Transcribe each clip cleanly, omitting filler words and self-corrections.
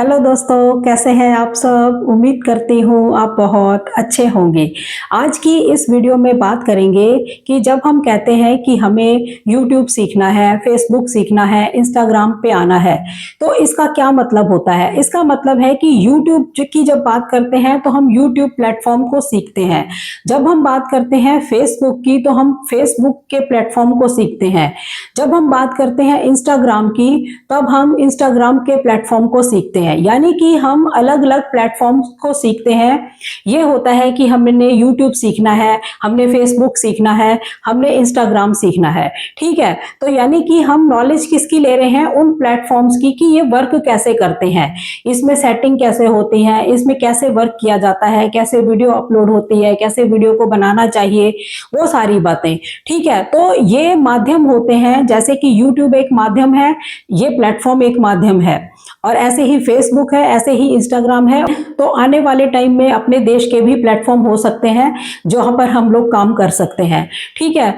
Hello दोस्तों, कैसे हैं आप सब। उम्मीद करती हूँ आप बहुत अच्छे होंगे। आज की इस वीडियो में बात करेंगे कि जब हम कहते हैं कि हमें यूट्यूब सीखना है, फेसबुक सीखना है, इंस्टाग्राम पे आना है, तो इसका क्या मतलब होता है। इसका मतलब है कि यूट्यूब की जब बात करते हैं तो हम यूट्यूब प्लेटफॉर्म को सीखते हैं। जब हम बात करते हैं फेसबुक की तो हम फेसबुक के प्लेटफॉर्म को सीखते हैं। जब हम बात करते हैं इंस्टाग्राम की तब हम इंस्टाग्राम के प्लेटफॉर्म को सीखते हैं। यानी कि हम अलग अलग प्लेटफॉर्म को सीखते हैं। ये होता है कि हमने यूट्यूब सीखना है, हमने फेसबुक सीखना है, हमने इंस्टाग्राम सीखना है। ठीक है, तो यानी कि हम नॉलेज किसकी ले रहे हैं, उन प्लेटफॉर्म्स की कि ये वर्क कैसे करते हैं, इसमें सेटिंग कैसे होती है, इसमें कैसे वर्क किया जाता है, कैसे वीडियो अपलोड होती है, कैसे वीडियो को बनाना चाहिए, वो सारी बातें। ठीक है, तो ये माध्यम होते हैं। जैसे कि यूट्यूब एक माध्यम है, ये प्लेटफॉर्म एक माध्यम है, और ऐसे ही फेसबुक है, ऐसे ही इंस्टाग्राम है। तो आने वाले टाइम में अपने देश के भी प्लेटफॉर्म हो सकते हैं जहां पर हम लोग काम कर सकते हैं। ठीक है,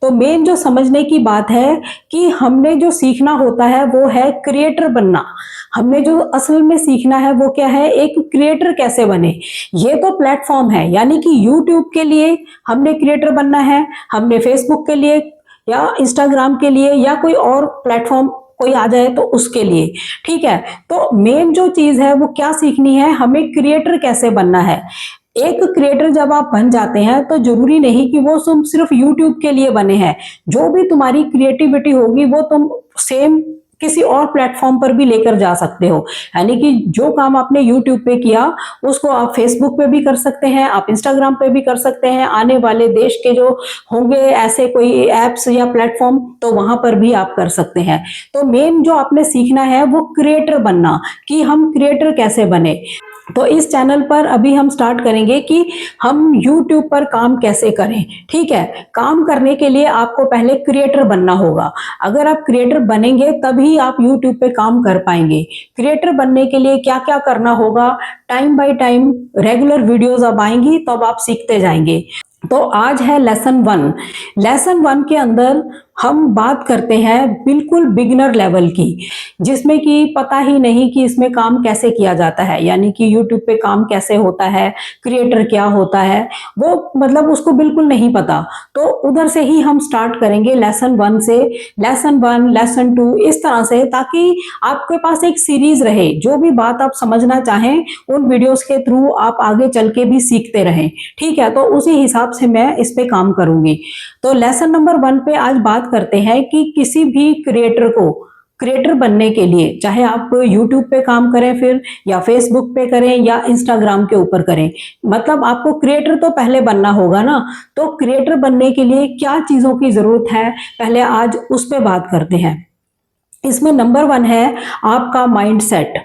तो मेन जो समझने की बात है कि हमने जो सीखना होता है वो है क्रिएटर बनना। हमने जो असल में सीखना है वो क्या है, एक क्रिएटर कैसे बने। ये तो प्लेटफॉर्म है, यानी कि यूट्यूब के लिए हमने क्रिएटर बनना है, हमने फेसबुक के लिए या इंस्टाग्राम के लिए या कोई और प्लेटफॉर्म कोई आ जाए तो उसके लिए। ठीक है, तो मेन जो चीज है वो क्या सीखनी है, हमें क्रिएटर कैसे बनना है। एक क्रिएटर जब आप बन जाते हैं तो जरूरी नहीं कि वो तुम सिर्फ यूट्यूब के लिए बने हैं। जो भी तुम्हारी क्रिएटिविटी होगी वो तुम सेम किसी और प्लेटफॉर्म पर भी लेकर जा सकते हो। यानी कि जो काम आपने यूट्यूब पे किया उसको आप फेसबुक पे भी कर सकते हैं, आप इंस्टाग्राम पे भी कर सकते हैं। आने वाले देश के जो होंगे ऐसे कोई एप्स या प्लेटफॉर्म तो वहां पर भी आप कर सकते हैं। तो मेन जो आपने सीखना है वो क्रिएटर बनना, कि हम क्रिएटर कैसे बने। तो इस चैनल पर अभी हम स्टार्ट करेंगे कि हम YouTube पर काम कैसे करें। ठीक है, काम करने के लिए आपको पहले क्रिएटर बनना होगा। अगर आप क्रिएटर बनेंगे तभी आप YouTube पे काम कर पाएंगे। क्रिएटर बनने के लिए क्या क्या करना होगा, time by time regular videos अब आएंगी तो अब आप सीखते जाएंगे। तो आज है लेसन 1। लेसन 1 के अंदर हम बात करते हैं बिल्कुल बिगिनर लेवल की, जिसमें कि पता ही नहीं कि इसमें काम कैसे किया जाता है। यानी कि यूट्यूब पे काम कैसे होता है, क्रिएटर क्या होता है, वो मतलब उसको बिल्कुल नहीं पता। तो उधर से ही हम स्टार्ट करेंगे लेसन 1 से। लेसन 1, लेसन 2 इस तरह से, ताकि आपके पास एक सीरीज रहे। जो भी बात आप समझना चाहें उन वीडियोस के थ्रू आप आगे चल के भी सीखते रहें। ठीक है, तो उसी हिसाब से मैं इस पे काम करूंगी। तो लेसन नंबर 1 पे आज बात करते हैं कि किसी भी क्रिएटर को क्रिएटर बनने के लिए, चाहे आप यूट्यूब पे काम करें फिर, या फेसबुक पे करें, या इंस्टाग्राम के ऊपर करें, मतलब आपको क्रिएटर तो पहले बनना होगा ना। तो क्रिएटर बनने के लिए क्या चीजों की जरूरत है, पहले आज उस पे बात करते हैं। इसमें नंबर 1 है आपका माइंड सेट।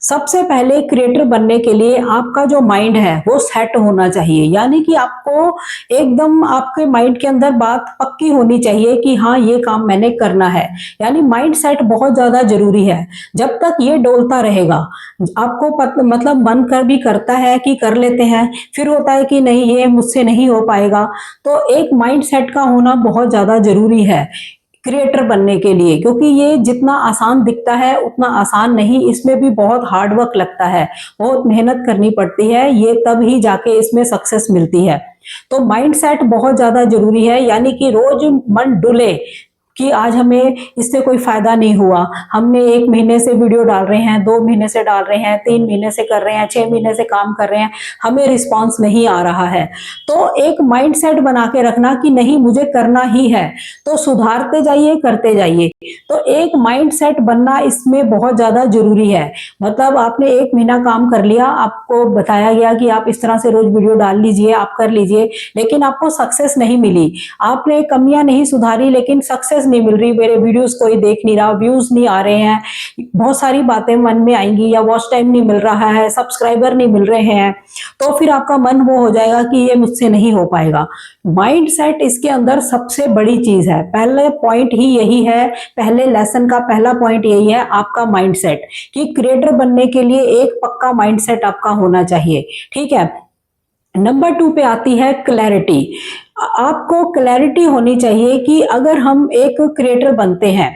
सबसे पहले क्रिएटर बनने के लिए आपका जो माइंड है वो सेट होना चाहिए। यानी कि आपको एकदम आपके माइंड के अंदर बात पक्की होनी चाहिए कि हाँ ये काम मैंने करना है। यानी माइंड सेट बहुत ज्यादा जरूरी है। जब तक ये डोलता रहेगा, आपको मतलब मन कर भी करता है कि कर लेते हैं, फिर होता है कि नहीं ये मुझसे नहीं हो पाएगा। तो एक माइंड सेट का होना बहुत ज्यादा जरूरी है क्रिएटर बनने के लिए, क्योंकि ये जितना आसान दिखता है उतना आसान नहीं, इसमें भी बहुत हार्ड वर्क लगता है, बहुत मेहनत करनी पड़ती है, ये तब ही जाके इसमें सक्सेस मिलती है। तो माइंड सेट बहुत ज्यादा जरूरी है। यानी कि रोज मन डुले कि आज हमें इससे कोई फायदा नहीं हुआ, हमने 1 महीने से वीडियो डाल रहे हैं, 2 महीने से डाल रहे हैं, 3 महीने से कर रहे हैं, 6 महीने से काम कर रहे हैं, हमें रिस्पांस नहीं आ रहा है। तो एक माइंड सेट बना के रखना कि नहीं मुझे करना ही है, तो सुधारते जाइए, करते जाइए। तो एक माइंड सेट बनना इसमें बहुत ज्यादा जरूरी है। मतलब आपने 1 महीना काम कर लिया, आपको बताया गया कि आप इस तरह से रोज वीडियो डाल लीजिए, आप कर लीजिए, लेकिन आपको सक्सेस नहीं मिली, आपने कमियां नहीं सुधारी, लेकिन सक्सेस नहीं मिल रही, मेरे वीडियोस कोई देख नहीं रहा, व्यूज नहीं आ रहे हैं, बहुत सारी बातें मन में आएंगी, या वॉच टाइम नहीं मिल रहा है, सब्सक्राइबर नहीं मिल रहे हैं, तो फिर आपका मन वो हो जाएगा कि ये मुझसे नहीं हो पाएगा। माइंड सेट इसके अंदर सबसे बड़ी चीज है, पहले पॉइंट ही यही है, पहले लेसन का पहला पॉइंट यही है आपका माइंड सेट, कि क्रिएटर बनने के लिए एक पक्का माइंड सेट आपका होना चाहिए। ठीक है, नंबर 2 पे आती है क्लैरिटी। आपको क्लैरिटी होनी चाहिए कि अगर हम एक क्रिएटर बनते हैं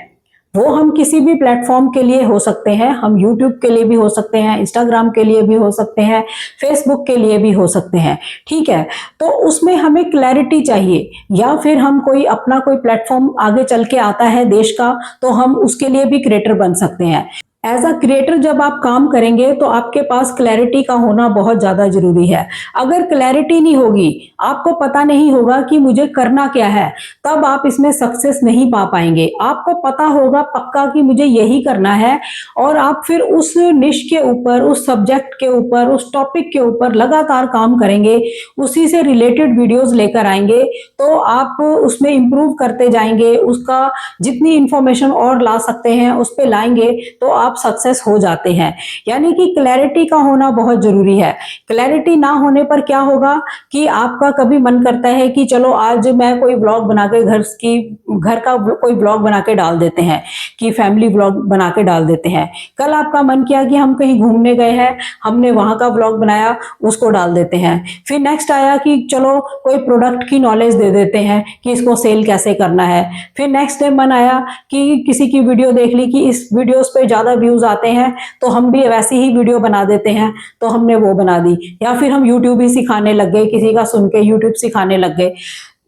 वो हम किसी भी प्लेटफॉर्म के लिए हो सकते हैं, हम यूट्यूब के लिए भी हो सकते हैं, इंस्टाग्राम के लिए भी हो सकते हैं, फेसबुक के लिए भी हो सकते हैं। ठीक है, तो उसमें हमें क्लैरिटी चाहिए, या फिर हम कोई अपना कोई प्लेटफॉर्म आगे चल के आता है देश का, तो हम उसके लिए भी क्रिएटर बन सकते हैं। एज अ क्रिएटर जब आप काम करेंगे तो आपके पास क्लैरिटी का होना बहुत ज्यादा जरूरी है। अगर क्लैरिटी नहीं होगी, आपको पता नहीं होगा कि मुझे करना क्या है, तब आप इसमें सक्सेस नहीं पा पाएंगे। आपको पता होगा पक्का कि मुझे यही करना है, और आप फिर उस निश के ऊपर, उस सब्जेक्ट के ऊपर, उस टॉपिक के ऊपर लगातार काम करेंगे, उसी से रिलेटेड वीडियोस लेकर आएंगे, तो आप उसमें इंप्रूव करते जाएंगे, उसका जितनी इंफॉर्मेशन और ला सकते हैं उस पर लाएंगे, तो आप सक्सेस हो जाते हैं। यानी कि क्लैरिटी का होना बहुत जरूरी है। क्लैरिटी ना होने पर क्या होगा कि आपका कभी मन करता है कि चलो आज मैं कोई ब्लॉग बना के घर का कोई ब्लॉग बना के डाल देते हैं, कि फैमिली ब्लॉग बना के डाल देते हैं। कल आपका मन किया कि हम कहीं घूमने गए हैं, हमने वहां का ब्लॉग बनाया, उसको डाल देते हैं। फिर नेक्स्ट आया कि चलो कोई प्रोडक्ट की नॉलेज दे देते हैं कि इसको सेल कैसे करना है। फिर नेक्स्ट डे मन आया कि किसी की वीडियो देख ली कि इस वीडियोस पे ज्यादा व्यूज आते हैं, तो हम भी वैसी ही वीडियो बना देते हैं, तो हमने वो बना दी। या फिर हम यूट्यूब ही सिखाने लग गए, किसी का सुन के यूट्यूब सिखाने लग गए,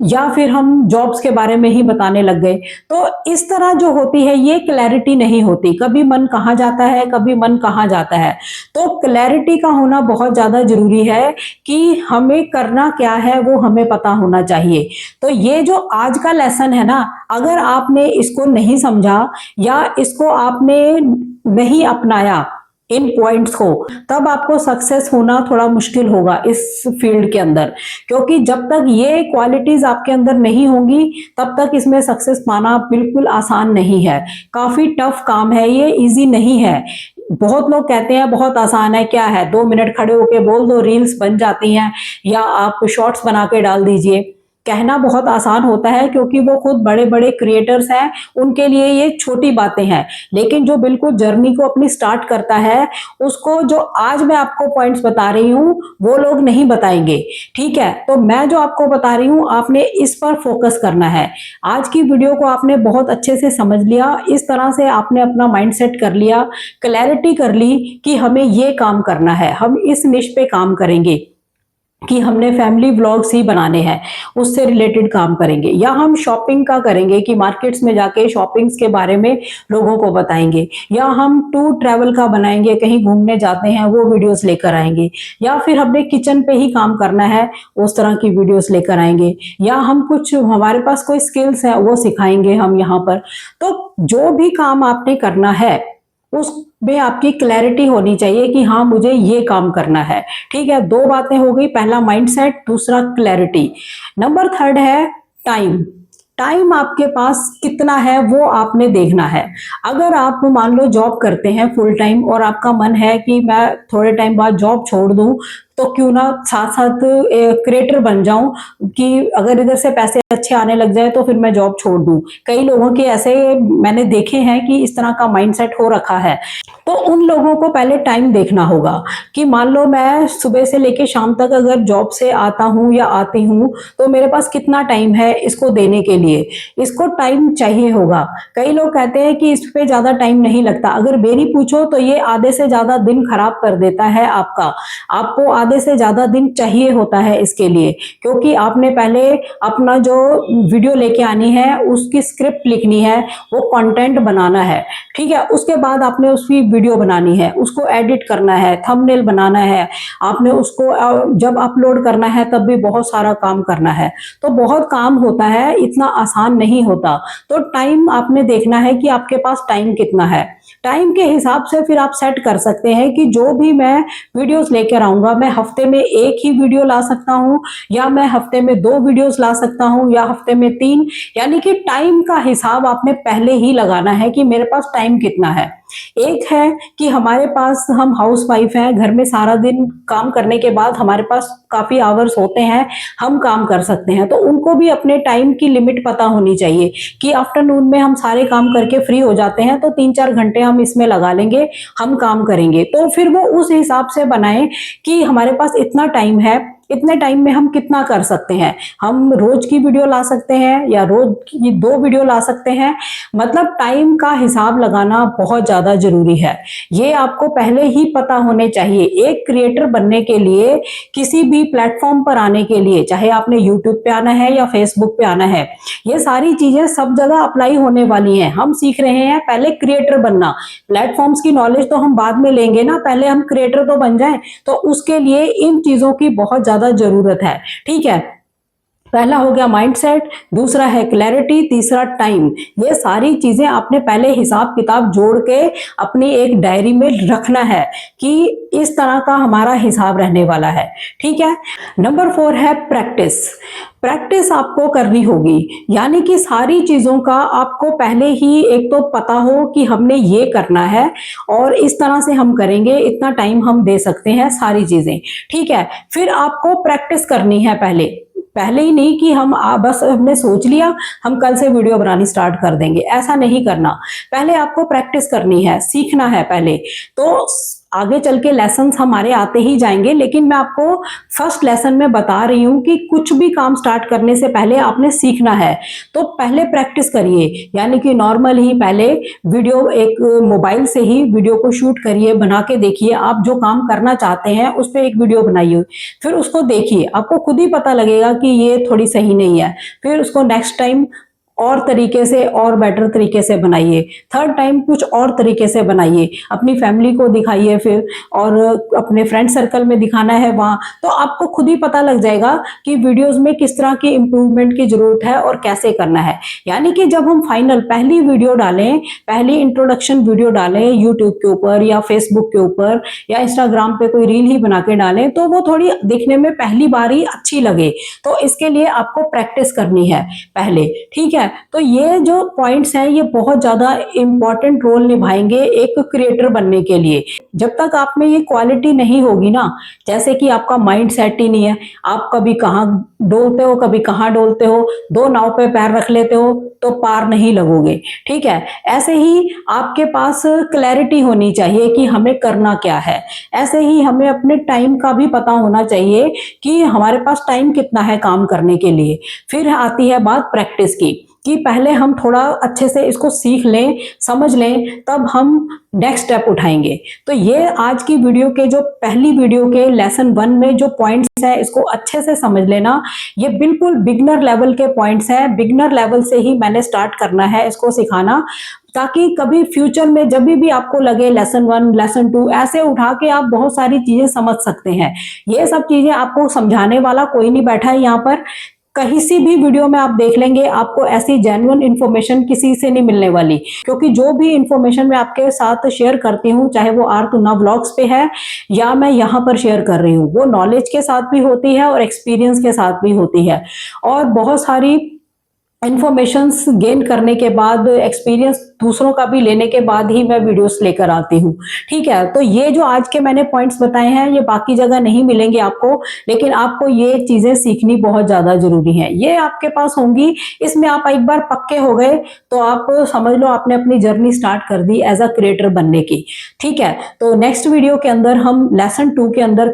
या फिर हम जॉब्स के बारे में ही बताने लग गए। तो इस तरह जो होती है, ये क्लैरिटी नहीं होती। कभी मन कहाँ जाता है, कभी मन कहाँ जाता है। तो क्लैरिटी का होना बहुत ज्यादा जरूरी है कि हमें करना क्या है वो हमें पता होना चाहिए। तो ये जो आज का लेसन है ना, अगर आपने इसको नहीं समझा या इसको आपने नहीं अपनाया इन पॉइंट्स को, तब आपको सक्सेस होना थोड़ा मुश्किल होगा इस फील्ड के अंदर। क्योंकि जब तक ये क्वालिटीज आपके अंदर नहीं होंगी, तब तक इसमें सक्सेस पाना बिल्कुल आसान नहीं है। काफी टफ काम है ये, इजी नहीं है। बहुत लोग कहते हैं बहुत आसान है, क्या है 2 मिनट खड़े होके बोल दो, रील्स बन जाती हैं, या आप शॉर्ट्स बना के डाल दीजिए। कहना बहुत आसान होता है क्योंकि वो खुद बड़े बड़े क्रिएटर्स हैं, उनके लिए ये छोटी बातें हैं। लेकिन जो बिल्कुल जर्नी को अपनी स्टार्ट करता है, उसको जो आज मैं आपको पॉइंट्स बता रही हूँ वो लोग नहीं बताएंगे। ठीक है, तो मैं जो आपको बता रही हूँ आपने इस पर फोकस करना है। आज की वीडियो को आपने बहुत अच्छे से समझ लिया, इस तरह से आपने अपना माइंड सेट कर लिया, क्लैरिटी कर ली कि हमें ये काम करना है, हम इस निश पे काम करेंगे, कि हमने फैमिली व्लॉग्स ही बनाने हैं, उससे रिलेटेड काम करेंगे, या हम शॉपिंग का करेंगे कि मार्केट्स में जाके शॉपिंग्स के बारे में लोगों को बताएंगे, या हम टूर ट्रैवल का बनाएंगे, कहीं घूमने जाते हैं वो वीडियोस लेकर आएंगे, या फिर हमने किचन पे ही काम करना है, उस तरह की वीडियोस लेकर आएंगे, या हम कुछ हमारे पास कोई स्किल्स है वो सिखाएंगे हम यहाँ पर। तो जो भी काम आपने करना है उसमें आपकी क्लैरिटी होनी चाहिए कि हाँ मुझे ये काम करना है। ठीक है, 2 बातें हो गई, पहला माइंडसेट, दूसरा क्लैरिटी। नंबर 3 है टाइम। टाइम आपके पास कितना है वो आपने देखना है। अगर आप मान लो जॉब करते हैं फुल टाइम और आपका मन है कि मैं थोड़े टाइम बाद जॉब छोड़ दूं, तो क्यों ना साथ साथ क्रिएटर बन जाऊं, कि अगर इधर से पैसे अच्छे आने लग जाए तो फिर मैं जॉब छोड़ दूं। कई लोगों के ऐसे मैंने देखे हैं कि इस तरह का माइंडसेट हो रखा है। तो उन लोगों को पहले टाइम देखना होगा कि मान लो मैं सुबह से लेके शाम तक अगर जॉब से आता हूं या आती हूं, तो मेरे पास कितना टाइम है इसको देने के लिए। इसको टाइम चाहिए होगा। कई लोग कहते हैं कि इस पे ज्यादा टाइम नहीं लगता, अगर मेरी पूछो तो ये आधे से ज्यादा दिन खराब कर देता है आपका। आपको आधे से ज्यादा दिन चाहिए होता है इसके लिए, क्योंकि आपने पहले अपना जो वीडियो लेके आनी है उसकी स्क्रिप्ट लिखनी है, वो कंटेंट बनाना है। ठीक है, उसके बाद आपने उसकी वीडियो बनानी है, उसको एडिट करना है, थंबनेल बनाना है, आपने उसको जब अपलोड करना है तब भी बहुत सारा काम करना है। तो बहुत काम होता है, इतना आसान नहीं होता। तो टाइम आपने देखना है कि आपके पास टाइम कितना है। टाइम के हिसाब से फिर आप सेट कर सकते हैं कि जो भी मैं वीडियोस लेकर आऊंगा, मैं हफ्ते में 1 ही वीडियो ला सकता हूं, या मैं हफ्ते में 2 वीडियोस ला सकता हूं, या हफ्ते में 3। यानी कि टाइम का हिसाब आपने पहले ही लगाना है कि मेरे पास टाइम कितना है। एक है कि हमारे पास, हम हाउस वाइफ हैं, घर में सारा दिन काम करने के बाद हमारे पास काफी आवर्स होते हैं, हम काम कर सकते हैं, तो उनको भी अपने टाइम की लिमिट पता होनी चाहिए कि आफ्टरनून में हम सारे काम करके फ्री हो जाते हैं, तो 3-4 घंटे हम इसमें लगा लेंगे, हम काम करेंगे। तो फिर वो उस हिसाब से बनाएं कि हमारे पास इतना टाइम है, इतने टाइम में हम कितना कर सकते हैं, हम रोज की वीडियो ला सकते हैं या रोज की 2 वीडियो ला सकते हैं। मतलब टाइम का हिसाब लगाना बहुत ज्यादा जरूरी है, ये आपको पहले ही पता होने चाहिए। एक क्रिएटर बनने के लिए, किसी भी प्लेटफॉर्म पर आने के लिए, चाहे आपने यूट्यूब पे आना है या फेसबुक पे आना है, ये सारी चीजें सब जगह अप्लाई होने वाली हैं। हम सीख रहे हैं पहले क्रिएटर बनना, प्लेटफॉर्म्स की नॉलेज तो हम बाद में लेंगे ना, पहले हम क्रिएटर तो बन जाएं। तो उसके लिए इन चीजों की बहुत ज्यादा जरूरत है। ठीक है, पहला हो गया माइंडसेट, दूसरा है क्लैरिटी, तीसरा टाइम। ये सारी चीजें आपने पहले हिसाब किताब जोड़ के अपनी एक डायरी में रखना है कि इस तरह का हमारा हिसाब रहने वाला है। ठीक है, नंबर 4 है प्रैक्टिस। प्रैक्टिस आपको करनी होगी, यानी कि सारी चीजों का आपको पहले ही एक तो पता हो कि हमने ये करना है और इस तरह से हम करेंगे, इतना टाइम हम दे सकते हैं, सारी चीजें। ठीक है, फिर आपको प्रैक्टिस करनी है पहले ही नहीं कि हम बस हमने सोच लिया हम कल से वीडियो बनानी स्टार्ट कर देंगे, ऐसा नहीं करना। पहले आपको प्रैक्टिस करनी है, सीखना है पहले। तो आगे चल के लेसन्स हमारे आते ही जाएंगे, लेकिन मैं आपको फर्स्ट लेसन में बता रही हूं कि कुछ भी काम स्टार्ट करने से पहले आपने सीखना है। तो पहले प्रैक्टिस करिए, यानी कि नॉर्मल ही पहले वीडियो, एक मोबाइल से ही वीडियो को शूट करिए, बना के देखिए। आप जो काम करना चाहते हैं उस पर एक वीडियो बनाइए, फिर उसको देखिए, आपको खुद ही पता लगेगा कि ये थोड़ी सही नहीं है। फिर उसको नेक्स्ट टाइम और तरीके से और बेटर तरीके से बनाइए, थर्ड टाइम कुछ और तरीके से बनाइए, अपनी फैमिली को दिखाइए फिर, और अपने फ्रेंड सर्कल में दिखाना है वहां। तो आपको खुद ही पता लग जाएगा कि वीडियोस में किस तरह की इंप्रूवमेंट की जरूरत है और कैसे करना है। यानी कि जब हम फाइनल पहली वीडियो डालें, पहली इंट्रोडक्शन वीडियो डालें यूट्यूब के ऊपर या फेसबुक के ऊपर या इंस्टाग्राम पे कोई रील ही बना के डालें, तो वो थोड़ी दिखने में पहली बार ही अच्छी लगे। तो इसके लिए आपको प्रैक्टिस करनी है पहले। ठीक है, तो ये जो पॉइंट्स हैं ये बहुत ज्यादा इंपॉर्टेंट रोल निभाएंगे एक क्रिएटर बनने के लिए। जब तक आप में ये क्वालिटी नहीं होगी ना, जैसे कि आपका माइंड सेट ही नहीं है, आप कभी कहाँ डोलते हो कभी कहाँ डोलते हो, 2 नाव पे पैर रख लेते हो तो पार नहीं लगोगे। ठीक है, ऐसे ही आपके पास क्लैरिटी होनी चाहिए कि हमें करना क्या है। ऐसे ही हमें अपने टाइम का भी पता होना चाहिए कि हमारे पास टाइम कितना है काम करने के लिए। फिर आती है बात प्रैक्टिस की, कि पहले हम थोड़ा अच्छे से इसको सीख लें, समझ लें, तब हम नेक्स्ट स्टेप उठाएंगे। तो ये आज की वीडियो के जो पहली वीडियो के लेसन 1 में जो पॉइंट्स है, इसको अच्छे से समझ लेना। ये बिल्कुल बिगनर लेवल के पॉइंट्स हैं, बिगनर लेवल से ही मैंने स्टार्ट करना है इसको सिखाना, ताकि कभी फ्यूचर में जब भी आपको लगे लेसन 1 लेसन 2 ऐसे उठा के आप बहुत सारी चीजें समझ सकते हैं। ये सब चीजें आपको समझाने वाला कोई नहीं बैठा है यहाँ पर। कहीं सी भी वीडियो में आप देख लेंगे, आपको ऐसी जेन्युइन इंफॉर्मेशन किसी से नहीं मिलने वाली, क्योंकि जो भी इंफॉर्मेशन मैं आपके साथ शेयर करती हूँ, चाहे वो आर2ना व्लॉग्स पे है या मैं यहाँ पर शेयर कर रही हूँ, वो नॉलेज के साथ भी होती है और एक्सपीरियंस के साथ भी होती है। और बहुत सारी इंफॉर्मेशंस गेन करने के बाद, एक्सपीरियंस दूसरों का भी लेने के बाद ही मैं वीडियोस लेकर आती हूँ। ठीक है, तो ये जो आज के मैंने पॉइंट्स बताए हैं ये बाकी जगह नहीं मिलेंगे आपको, लेकिन आपको ये चीजें सीखनी बहुत ज्यादा जरूरी है। ये आपके पास होंगी, इसमें आप एक बार पक्के हो गए तो आप समझ लो आपने अपनी जर्नी स्टार्ट कर दी एज अ क्रिएटर बनने की। ठीक है, तो नेक्स्ट वीडियो के अंदर हम लेसन 2 के अंदर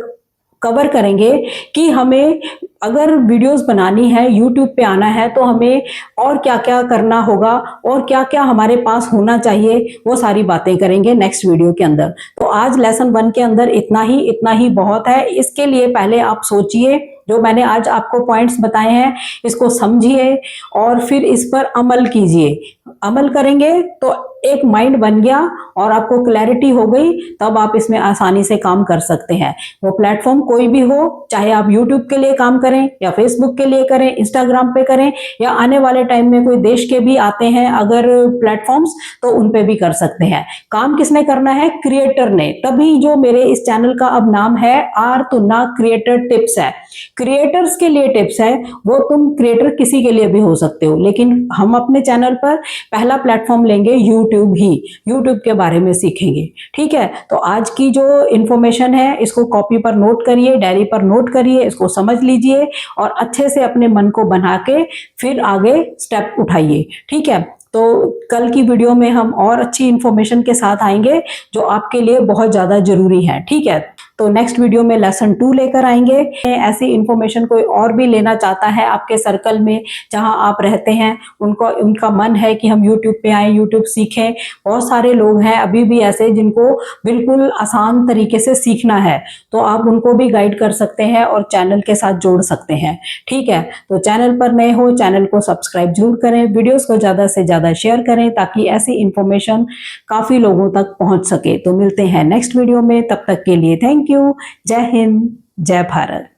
कवर करेंगे कि हमें अगर वीडियोस बनानी है, यूट्यूब पे आना है, तो हमें और क्या क्या करना होगा और क्या क्या हमारे पास होना चाहिए, वो सारी बातें करेंगे नेक्स्ट वीडियो के अंदर। तो आज लेसन 1 के अंदर इतना ही बहुत है। इसके लिए पहले आप सोचिए, जो मैंने आज आपको पॉइंट्स बताए हैं इसको समझिए और फिर इस पर अमल कीजिए। अमल करेंगे तो एक माइंड बन गया और आपको क्लैरिटी हो गई, तब आप इसमें आसानी से काम कर सकते हैं। वो प्लेटफॉर्म कोई भी हो, चाहे आप यूट्यूब के लिए काम करें या फेसबुक के लिए करें, इंस्टाग्राम पे करें, या आने वाले टाइम में कोई देश के भी आते हैं अगर प्लेटफॉर्म्स, तो उन पे भी कर सकते हैं। काम किसने करना है? क्रिएटर ने। तभी जो मेरे इस चैनल का अब नाम है आर2ना क्रिएटर टिप्स है। क्रिएटर्स के लिए टिप्स है, वो तुम क्रिएटर किसी के लिए भी हो सकते हो, लेकिन हम अपने चैनल पर पहला प्लेटफॉर्म लेंगे यूट्यूब ही, यूट्यूब के बारे में सीखेंगे। ठीक है, तो आज की जो इंफॉर्मेशन है इसको कॉपी पर नोट करिए, डायरी पर नोट करिए, इसको समझ लीजिए और अच्छे से अपने मन को बना के फिर आगे स्टेप उठाइए। ठीक है, तो कल की वीडियो में हम और अच्छी इंफॉर्मेशन के साथ आएंगे जो आपके लिए बहुत ज्यादा जरूरी है। ठीक है, तो नेक्स्ट वीडियो में लेसन 2 लेकर आएंगे। ऐसी इंफॉर्मेशन कोई और भी लेना चाहता है आपके सर्कल में जहां आप रहते हैं, उनका मन है कि हम यूट्यूब पे आए, यूट्यूब सीखें। बहुत सारे लोग हैं अभी भी ऐसे जिनको बिल्कुल आसान तरीके से सीखना है, तो आप उनको भी गाइड कर सकते हैं और चैनल के साथ जोड़ सकते हैं। ठीक है, तो चैनल पर नए हो, चैनल को सब्सक्राइब जरूर करें, वीडियोस को ज्यादा से ज्यादा शेयर करें ताकि ऐसी इंफॉर्मेशन काफी लोगों तक पहुंच सके। तो मिलते हैं नेक्स्ट वीडियो में, तब तक के लिए थैंक यू। जय हिंद, जय भारत।